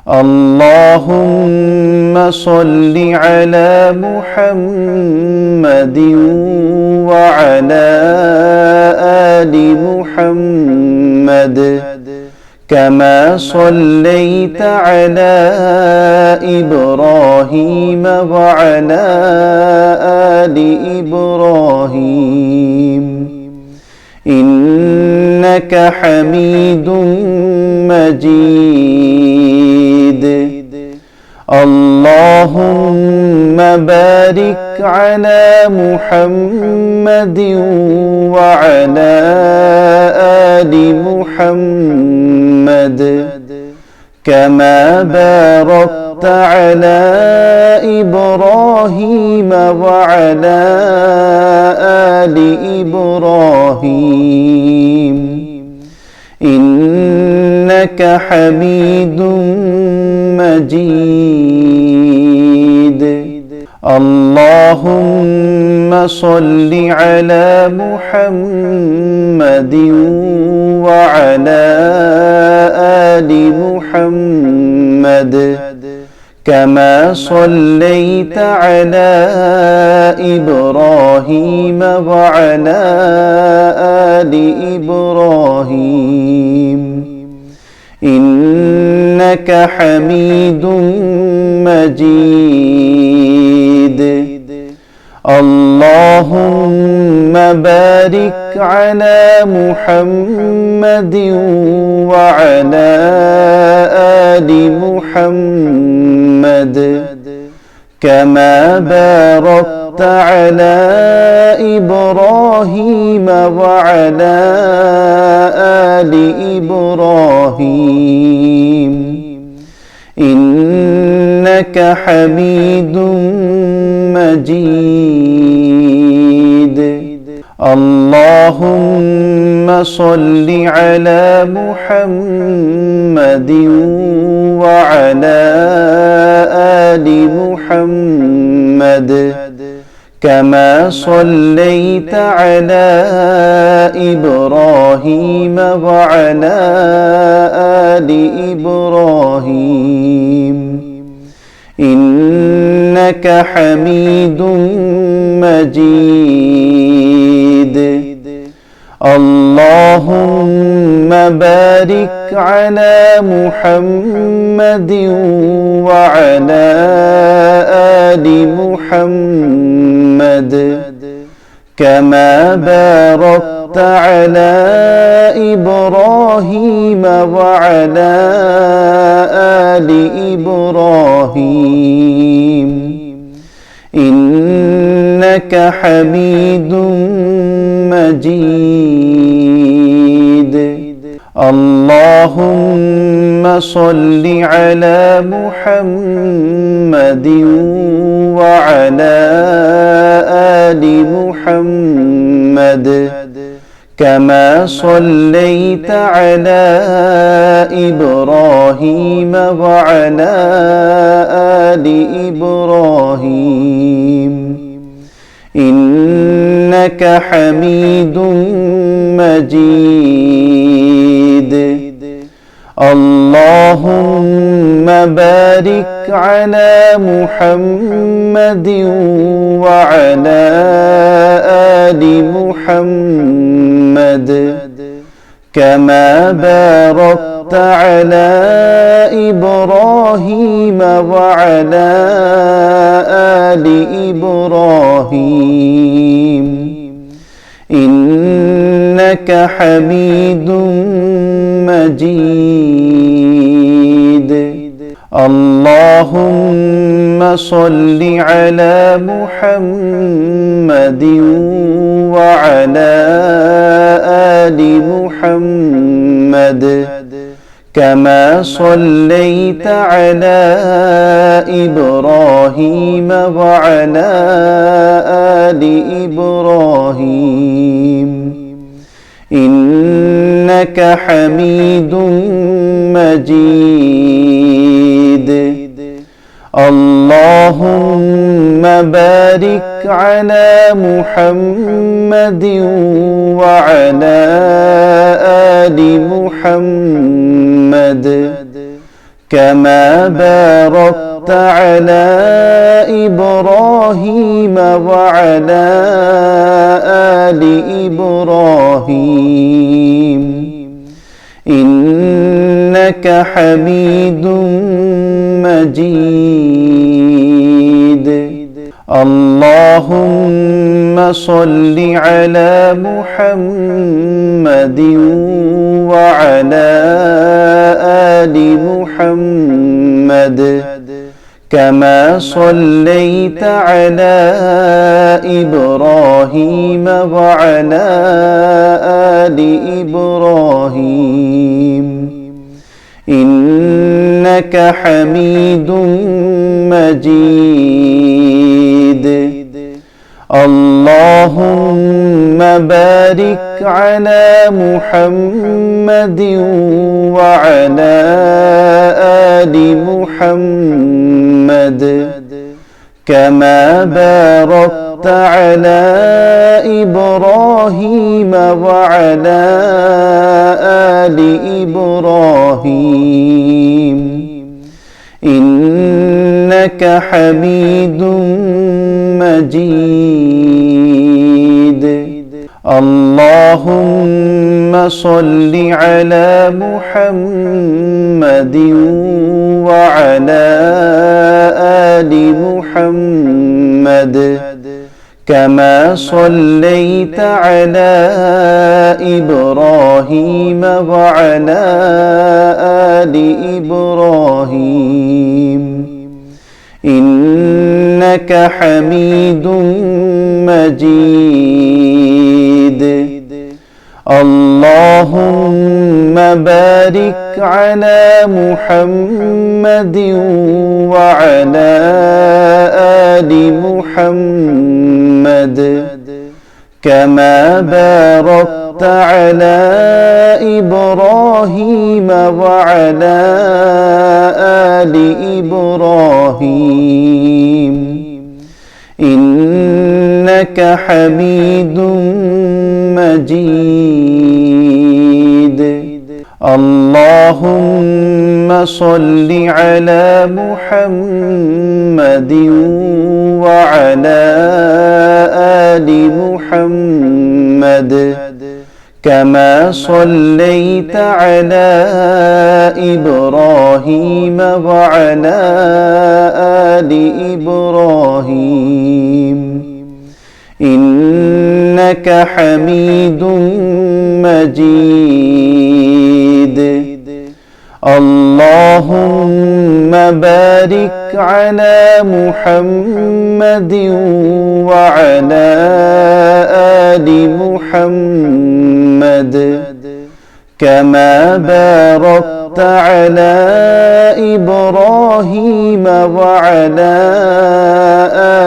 اللهم صل على محمد وعلى آل محمد كما صليت على إبراهيم وعلى آل إبراهيم إنك حميد مجيد. اللهم بارك على محمد وعلى آل محمد كما باركت على إبراهيم وعلى آل إبراهيم إنك حميد مجيد. اللهم صل على محمد وعلى آل محمد كما صليت على إبراهيم وعلى آل إبراهيم إنك حميد مجيد. اللهم بارك على محمد وعلى آل محمد كما باركت على إبراهيم وعلى آل إبراهيم إنك حميد مجيد. اللهم صل على محمد وعلى آل محمد كما صليت على إبراهيم وعلى آل إبراهيم إنك حميد مجيد. اللهم بارك على محمد وعلى آل محمد كما باركت على إبراهيم وعلى آل إبراهيم إنك حميد مجيد. اللهم صل على محمد وعلى آل محمد كما صليت على إبراهيم وعلى آل إبراهيم إنك حميد مجيد. اللهم بارك على محمد وعلى آل محمد كما باركت على إبراهيم وعلى آل إبراهيم إنك حميد مجيد. اللهم صل على محمد وعلى آل محمد كما صليت على إبراهيم وعلى آل إبراهيم إنك حميد مجيد. اللهم بارك على محمد وعلى آل محمد كما باركت على إبراهيم وعلى آل إبراهيم إنك حميد مجيد. اللهم صل على محمد وعلى آل محمد كما صليت على إبراهيم وعلى آل إبراهيم إنك حميد مجيد. اللهم بارك على محمد وعلى آل محمد كما باركت على إبراهيم وعلى آل إبراهيم إنك حميد مجيد. اللهم صل على محمد وعلى آل محمد كما صليت على إبراهيم وعلى آل إبراهيم إنك حميد مجيد. اللهم بارك على محمد وعلى آل محمد كما باركت على إبراهيم وعلى آل إبراهيم إنك حميد مجيد. اللهم صل على محمد وعلى آل محمد كما صليت على إبراهيم وعلى آل إبراهيم إنك حميد مجيد. اللهم بارك على محمد وعلى آل محمد كما باركت على إبراهيم وعلى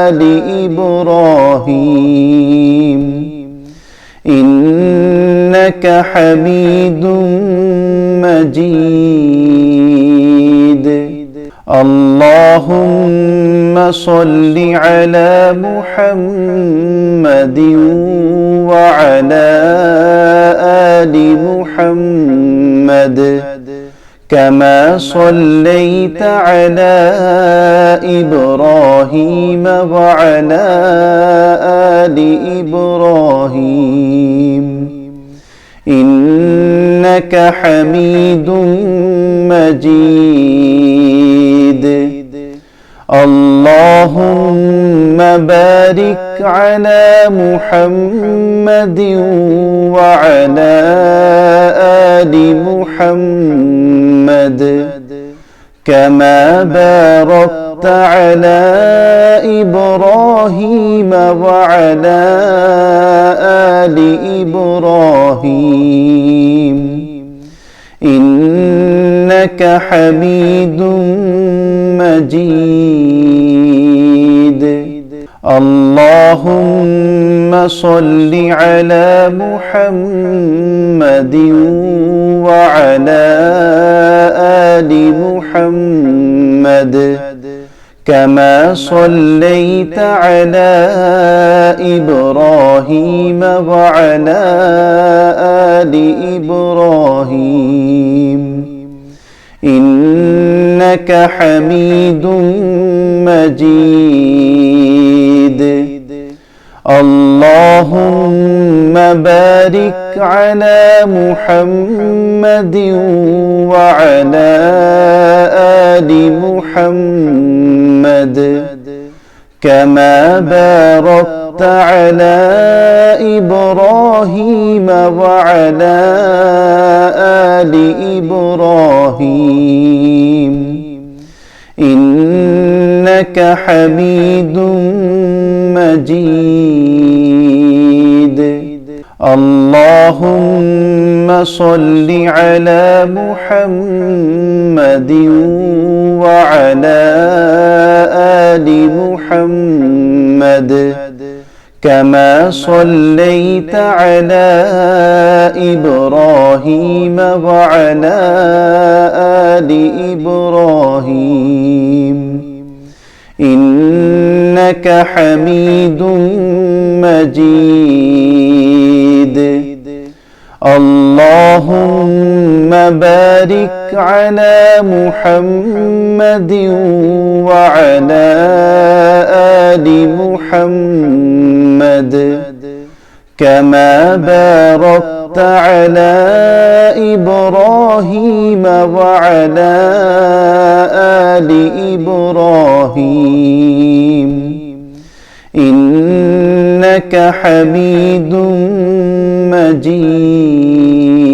آل إبراهيم إنك حميد مجيد. اللهم صل على محمد وعلى آل محمد كما صليت على إبراهيم وعلى آل إبراهيم إنك حميد مجيد. اللهم بارك على محمد وعلى آل محمد كما باركت على إبراهيم وعلى آل إبراهيم إنك حميد مجيد. اللهم صل على محمد وعلى آل محمد كما صليت على إبراهيم وعلى آل إبراهيم إنك حميد مجيد. اللهم بارك على محمد وعلى آل محمد كما باركت على إبراهيم وعلى آل إبراهيم إنك حميد مجيد. اللهم صل على محمد وعلى آل محمد كما صليت على إبراهيم وعلى آل إبراهيم إنك حميد مجيد. اللهم بارك على محمد وعلى آل محمد كما باركت على إبراهيم وعلى آل إبراهيم إنك حميد مجيد.